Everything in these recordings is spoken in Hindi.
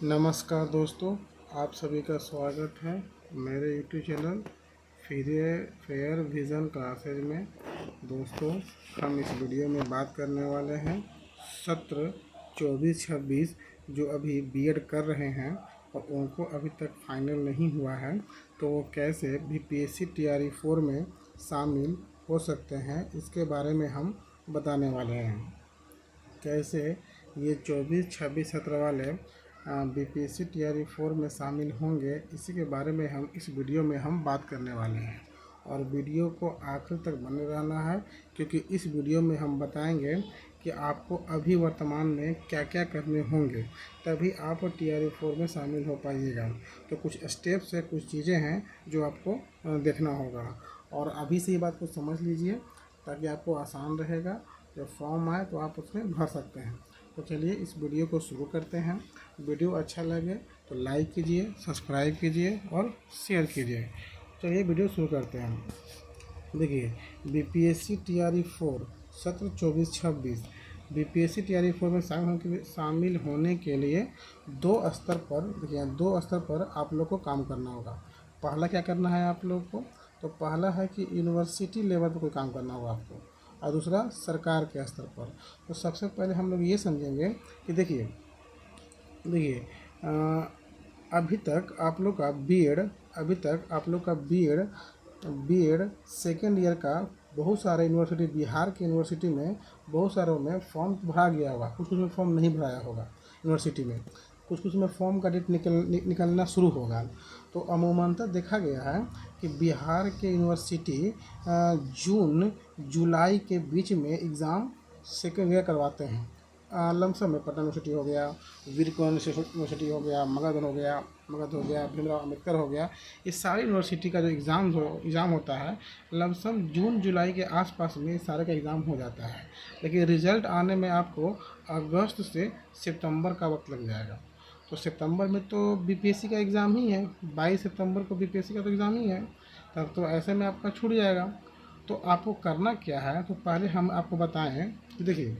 नमस्कार दोस्तों, आप सभी का स्वागत है मेरे YouTube channel fair vision classes में। दोस्तों, हम इस वीडियो में बात करने वाले हैं सत्र 24-26 जो अभी बीएड कर रहे हैं और उनको अभी तक फाइनल नहीं हुआ है, तो वो कैसे बीपीएससी टीआरई 4 में शामिल हो सकते हैं, इसके बारे में हम बताने वाले हैं। कैसे ये 24-26 सत्र वाले बीपीएससी टीआरई 4 में शामिल होंगे, इसी के बारे में हम इस वीडियो में हम बात करने वाले हैं। और वीडियो को आखिर तक बने रहना है, क्योंकि इस वीडियो में हम बताएंगे कि आपको अभी वर्तमान में क्या क्या करने होंगे, तभी आप टीआरई 4 में शामिल हो पाइएगा। तो कुछ स्टेप्स है, कुछ चीज़ें हैं जो आपको देखना होगा, और अभी से ये बात को समझ लीजिए ताकि आपको आसान रहेगा। जब फॉर्म आए तो आप उसमें भर सकते हैं। तो चलिए इस वीडियो को शुरू करते हैं। वीडियो अच्छा लगे तो लाइक कीजिए, सब्सक्राइब कीजिए और शेयर कीजिए। चलिए वीडियो शुरू करते हैं। देखिए, बीपीएससी टीआरई 4 सत्र 24-26 बीपीएससी टीआरई 4 में शामिल होने के लिए दो स्तर पर आप लोग को काम करना होगा। पहला क्या करना है आप लोग को, तो पहला है कि यूनिवर्सिटी लेवल पर कोई काम करना होगा आपको, और दूसरा सरकार के स्तर पर। तो सबसे पहले हम लोग ये समझेंगे कि देखिए अभी तक आप लोग का बीएड सेकेंड ईयर का बहुत सारे यूनिवर्सिटी, बिहार की यूनिवर्सिटी में बहुत सारों में फॉर्म भरा गया होगा, कुछ में फॉर्म नहीं भराया होगा यूनिवर्सिटी में, कुछ में फॉर्म का डेट निकलना शुरू होगा। तो अमूमनतः देखा गया है कि बिहार के यूनिवर्सिटी जून जुलाई के बीच में एग्ज़ाम सेकेंड ईयर करवाते हैं। लमसम में पटना यूनिवर्सिटी हो गया, वीर यूनिवर्सिटी हो गया, मगध हो गया, भीमराव अम्बेडकर हो गया, ये सारी यूनिवर्सिटी का जो एग्ज़ाम होता है लमसम जून जुलाई के आसपास में सारे का एग्ज़ाम हो जाता है। लेकिन रिज़ल्ट आने में आपको अगस्त से सितंबर का वक्त लग जाएगा। तो सितंबर में तो बीपीएससी का एग्ज़ाम ही है, 22 सितंबर को बीपीएससी का तो एग्ज़ाम ही है, तब तो ऐसे में आपका छूट जाएगा। तो आपको करना क्या है, तो पहले हम आपको बताएं कि देखिए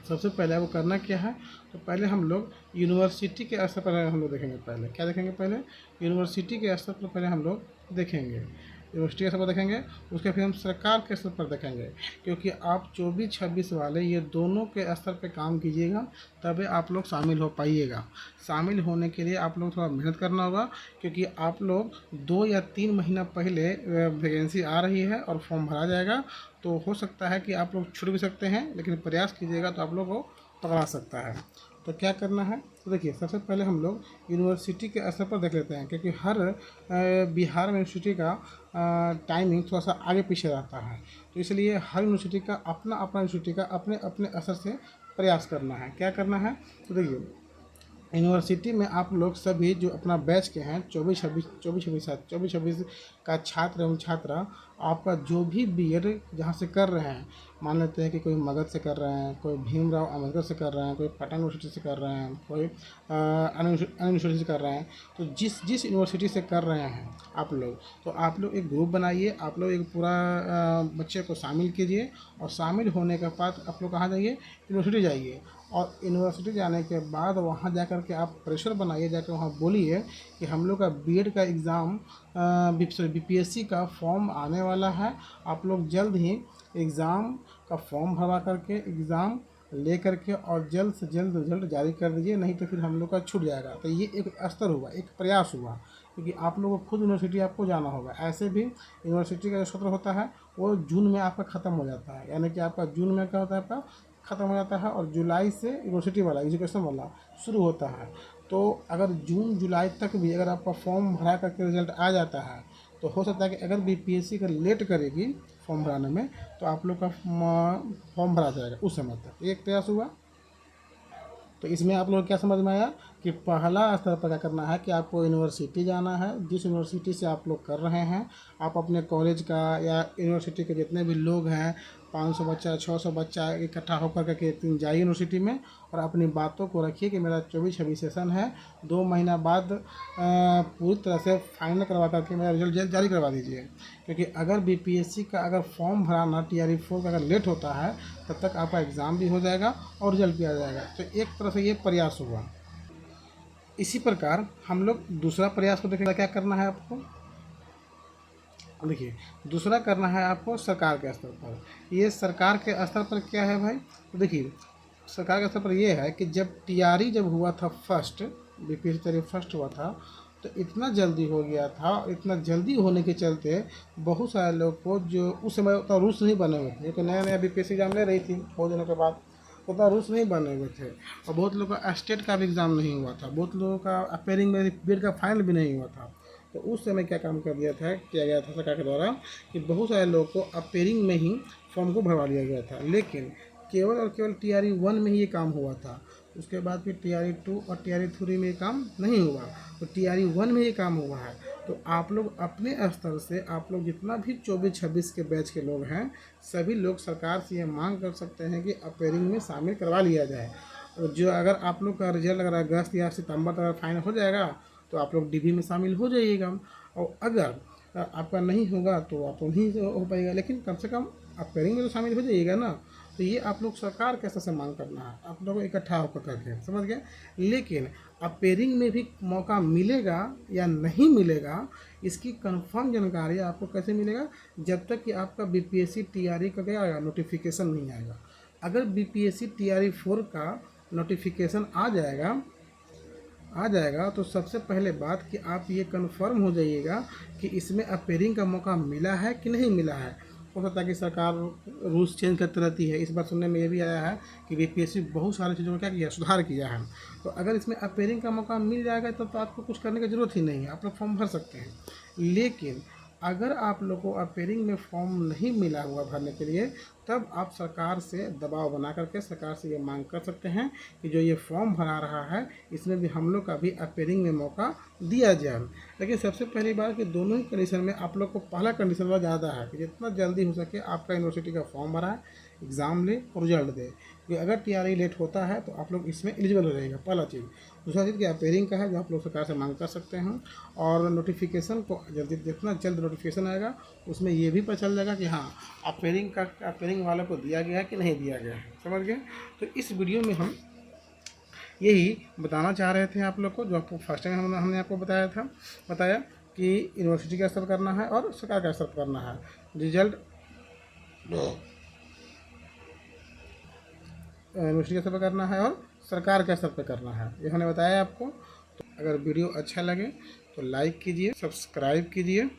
सबसे पहले आपको करना क्या है। तो पहले हम लोग यूनिवर्सिटी के स्तर पर हम लोग देखेंगे। पहले क्या देखेंगे, पहले यूनिवर्सिटी के स्तर पर पहले हम लोग देखेंगे, यूनिवर्सिटी के स्तर पर देखेंगे, उसके फिर हम सरकार के स्तर पर देखेंगे। क्योंकि आप 24-26 वाले ये दोनों के स्तर पे काम कीजिएगा, तभी आप लोग शामिल हो पाइएगा। शामिल होने के लिए आप लोग थोड़ा मेहनत करना होगा, क्योंकि आप लोग 2 या 3 महीना पहले वैकेंसी आ रही है और फॉर्म भरा जाएगा। तो हो सकता है कि आप लोग छूट भी सकते हैं, लेकिन प्रयास कीजिएगा तो आप लोग को पकड़ा सकता है। तो क्या करना है, तो देखिए सबसे पहले हम लोग यूनिवर्सिटी के स्तर पर देख लेते हैं, क्योंकि हर बिहार में यूनिवर्सिटी का टाइमिंग थोड़ा सा आगे पीछे रहता है। तो इसलिए हर यूनिवर्सिटी का अपने अपने असर से प्रयास करना है। क्या करना है, तो देखिए यूनिवर्सिटी में आप लोग सभी जो अपना बैच के हैं 24-26 का छात्र एवं छात्रा, आपका जो भी बीएड जहाँ से कर रहे हैं, मान लेते हैं कि कोई मगध से कर रहे हैं, कोई भीमराव अम्बेडकर से कर रहे हैं, कोई पटना यूनिवर्सिटी से कर रहे हैं, कोई अन्य यूनिवर्सिटी से कर रहे हैं, तो जिस यूनिवर्सिटी से कर रहे हैं आप लोग, तो आप लोग एक ग्रुप बनाइए, आप लोग एक पूरा बच्चे को शामिल कीजिए, और शामिल होने के बाद आप लोग कहाँ जाइए, यूनिवर्सिटी जाइए। और यूनिवर्सिटी जाने के बाद वहाँ जाकर के आप प्रेशर बनाइए, जाकर वहाँ बोलिए कि हम लोग का बीएड का एग्ज़ाम बीपीएससी का फॉर्म आने वाला है, आप लोग जल्द ही एग्ज़ाम का फॉर्म भरवा करके एग्ज़ाम ले करके और जल्द से जल्द रिजल्ट जारी कर दीजिए, नहीं तो फिर हम लोग का छूट जाएगा। तो ये एक स्तर हुआ, एक प्रयास हुआ, क्योंकि आप लोगों को खुद यूनिवर्सिटी आपको जाना होगा। ऐसे भी यूनिवर्सिटी का जो सत्र होता है वो जून में आपका ख़त्म हो जाता है, यानी कि आपका जून में क्या होता है, आपका ख़त्म हो जाता है, और जुलाई से यूनिवर्सिटी वाला एजुकेशन वाला शुरू होता है। तो अगर जून जुलाई तक भी अगर आपका फॉर्म भरा करके रिजल्ट आ जाता है, तो हो सकता है कि अगर बीपीएससी का लेट करेगी फॉर्म भराने में, तो आप लोग का फॉर्म भरा जाएगा उस समय तक। एक प्रयास हुआ। तो इसमें आप लोग क्या समझ में आया कि पहला स्तर पर क्या करना है कि आपको यूनिवर्सिटी जाना है, जिस यूनिवर्सिटी से आप लोग कर रहे हैं, आप अपने कॉलेज का या यूनिवर्सिटी के जितने भी लोग हैं, 500 बच्चा 600 बच्चा इकट्ठा होकर के जाइए यूनिवर्सिटी में, और अपनी बातों को रखिए कि मेरा 24-26 सेशन है, 2 महीना बाद पूरी तरह से फाइनल करवा करके मेरा रिजल्ट जारी करवा दीजिए। क्योंकि अगर बीपीएससी का अगर फॉर्म भराना टीआरई 4 का अगर लेट होता है, तब तक आपका एग्ज़ाम भी हो जाएगा और रिजल्ट भी आ जाएगा। तो एक तरह से ये प्रयास हुआ। इसी प्रकार हम लोग दूसरा प्रयास को देखेंगे। क्या करना है आपको, देखिए दूसरा करना है आपको सरकार के स्तर पर। ये सरकार के स्तर पर क्या है भाई, तो देखिए सरकार के स्तर पर ये है कि जब टीआरई जब हुआ था फर्स्ट, बीपीएससी टीआरई फर्स्ट हुआ था, तो इतना जल्दी हो गया था। इतना जल्दी होने के चलते बहुत सारे लोग को, जो उस समय उतना रूल्स नहीं बने हुए थे, क्योंकि नया नया बीपीएससी एग्जाम ले रही थी, हो जाने के बाद उतना रूल्स नहीं बने हुए थे, और बहुत लोगों का स्टेट का भी एग्ज़ाम नहीं हुआ था, बहुत लोगों का अपेयरिंग में बीएड का फाइनल भी नहीं हुआ था। तो उस समय क्या काम किया गया था सरकार के द्वारा कि बहुत सारे लोगों को अपेयरिंग में ही फॉर्म को भरवा लिया गया था, लेकिन केवल और केवल टीआरई 1 में ही ये काम हुआ था। उसके बाद फिर टीआरई 2 और टीआरई 3 में ये काम नहीं हुआ, तो टीआरई 1 में ये काम हुआ है। तो आप लोग अपने स्तर से, आप लोग जितना भी 24-26 के बैच के लोग हैं, सभी लोग सरकार से ये मांग कर सकते हैं कि अपेयरिंग में शामिल करवा लिया जाए। और जो अगर आप लोग का रिजल्ट अगर अगस्त या सितंबर तक फाइनल हो जाएगा तो आप लोग डीबी में शामिल हो जाइएगा, और अगर आपका नहीं होगा तो आप नहीं हो पाएगा, लेकिन कम से कम अपेयरिंग में तो शामिल हो जाइएगा ना। तो ये आप लोग सरकार के स्तर से मांग करना है, आप लोगों को इकट्ठा होकर करके, समझ गए। लेकिन अपेयरिंग में भी मौका मिलेगा या नहीं मिलेगा, इसकी कंफर्म जानकारी आपको कैसे मिलेगा, जब तक कि आपका बीपीएससी टीआरई का क्या आएगा, नोटिफिकेशन नहीं आएगा। अगर बीपीएससी टीआरई 4 का नोटिफिकेशन आ जाएगा तो सबसे पहले बात कि आप ये कंफर्म हो जाइएगा कि इसमें अपेयरिंग का मौका मिला है कि नहीं मिला है। हो सकता है कि सरकार रूल्स चेंज करती रहती है। इस बार सुनने में ये भी आया है कि बीपीएससी बहुत सारी चीज़ों में क्या किया, सुधार किया है। तो अगर इसमें अपेयरिंग का मौका मिल जाएगा तो आपको कुछ करने की ज़रूरत ही नहीं है, आप लोग फॉर्म भर सकते हैं। लेकिन अगर आप लोग को अपेयरिंग में फॉर्म नहीं मिला हुआ भरने के लिए, तब आप सरकार से दबाव बना करके सरकार से ये मांग कर सकते हैं कि जो ये फॉर्म भरा रहा है इसमें भी हम लोग का भी अपेयरिंग में मौका दिया जाए। लेकिन सबसे पहली बात कि दोनों ही कंडीशन में आप लोग को पहला कंडीशन वाला ज़्यादा है कि जितना जल्दी हो सके आपका यूनिवर्सिटी का फॉर्म भरा है, एग्ज़ाम ले और रिजल्ट दे। क्योंकि अगर टीआरई लेट होता है तो आप लोग इसमें एलिजिबल हो जाएगा, पहला चीज़। दूसरा चीज़ कि अपेयरिंग का है, जो आप लोग सरकार से मांग कर सकते हैं। और नोटिफिकेशन को जल्दी, जितना जल्द नोटिफिकेशन आएगा उसमें ये भी पता चल जाएगा कि हाँ अपेयरिंग वालों को दिया गया है कि नहीं दिया गया है, समझ गए। तो इस वीडियो में हम यही बताना चाह रहे थे आप लोग को, जो आपको फर्स्ट टाइम हमने आपको बताया कि यूनिवर्सिटी का स्तर करना है और सरकार का स्तर करना है। रिजल्ट यूनिवर्सिटी के स्तर पर करना है और सरकार के स्तर पर करना है, ये हमने बताया आपको। तो अगर वीडियो अच्छा लगे तो लाइक कीजिए, सब्सक्राइब कीजिए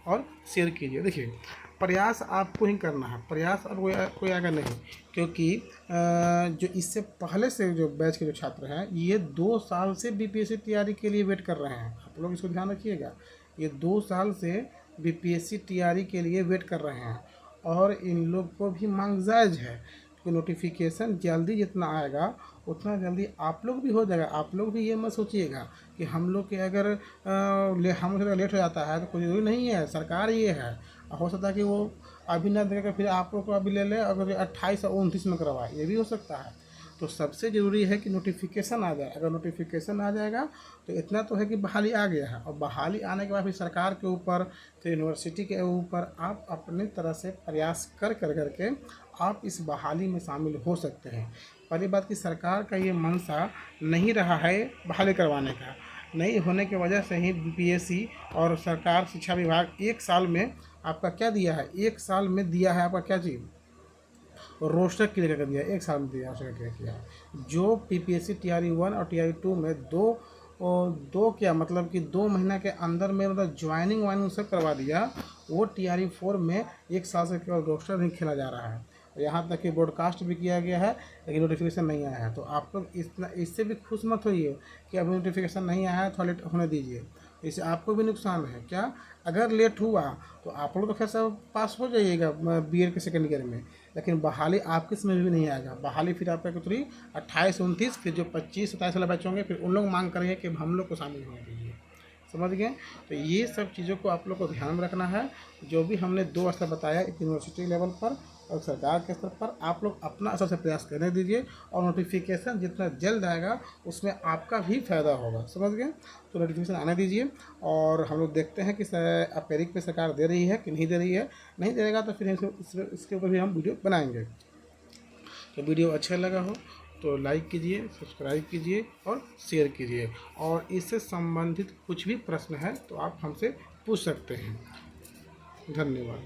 और शेयर कीजिए। देखिए प्रयास आपको ही करना है, प्रयास अब कोई आगे नहीं, क्योंकि जो इससे पहले से जो बैच के जो छात्र हैं ये 2 साल से बीपीएससी तैयारी के लिए वेट कर रहे हैं। आप लोग इसको ध्यान रखिएगा, ये 2 साल से बीपीएससी तैयारी के लिए वेट कर रहे हैं, और इन लोग को भी मांग जायज़ है कि नोटिफिकेशन जल्दी जितना आएगा उतना जल्दी आप लोग भी हो जाएगा। आप लोग भी ये मत सोचिएगा कि हम लोग के अगर हम लोग लेट हो जाता है तो कोई ज़रूरी नहीं है, सरकार ये है। हो सकता है कि वो अभी ना देकर फिर आप लोग को अभी ले ले, अगर 28 और 29 में करवाए, ये भी हो सकता है। तो सबसे ज़रूरी है कि नोटिफिकेशन आ जाए। अगर नोटिफिकेशन आ जाएगा तो इतना तो है कि बहाली आ गया है, और बहाली आने के बाद फिर सरकार के ऊपर, तो यूनिवर्सिटी के ऊपर आप अपने तरह से प्रयास करके आप इस बहाली में शामिल हो सकते हैं। पहली बात कि सरकार का ये मंशा नहीं रहा है बहाली करवाने का, नहीं होने की वजह से ही बीपीएससी और सरकार शिक्षा विभाग 1 साल में आपका क्या दिया है, 1 साल में दिया है आपका क्या चीज़, रोस्टर क्लियर कर दिया, 1 साल में दिया रोस्टर क्लियर किया है। जो बीपीएससी टीआरई 1 और टीआरई 2 में दो क्या मतलब कि 2 महीना के अंदर में मतलब ज्वाइनिंग वाइनिंग सब करवा दिया, वो टीआरई 4 में 1 साल से केवल रोस्टर नहीं खेला जा रहा है। यहाँ तक कि ब्रॉडकास्ट भी किया गया है लेकिन नोटिफिकेशन नहीं आया है। तो आप लोग इससे भी खुश मत होइए कि अभी नोटिफिकेशन नहीं आया है, थोड़ा लेट होने दीजिए, इससे आपको भी नुकसान है। क्या अगर लेट हुआ तो आप लोग तो खैर सब पास हो जाइएगा बीएड के सेकेंड ईयर में, लेकिन बहाली आपके समय भी नहीं आएगा। बहाली फिर आपका कितनी 28-29, फिर जो 25-27 वाले बच्चे होंगे फिर उन लोग मांग करेंगे कि हम लोग को शामिल होने दीजिए, समझ गए। तो ये सब चीज़ों को आप लोग को ध्यान में रखना है। जो भी हमने 2 स्तर बताया, एक यूनिवर्सिटी लेवल पर और सरकार के स्तर पर, आप लोग अपना स्तर से प्रयास करने दीजिए, और नोटिफिकेशन जितना जल्द आएगा उसमें आपका भी फायदा होगा, समझ गए। तो नोटिफिकेशन आने दीजिए, और हम लोग देखते हैं कि अपेयरिंग पे सरकार दे रही है कि नहीं दे रही है। नहीं देगा तो फिर इसके ऊपर भी हम वीडियो बनाएंगे। तो वीडियो अच्छा लगा हो तो लाइक कीजिए, सब्सक्राइब कीजिए और शेयर कीजिए। और इससे संबंधित कुछ भी प्रश्न है तो आप हमसे पूछ सकते हैं। धन्यवाद।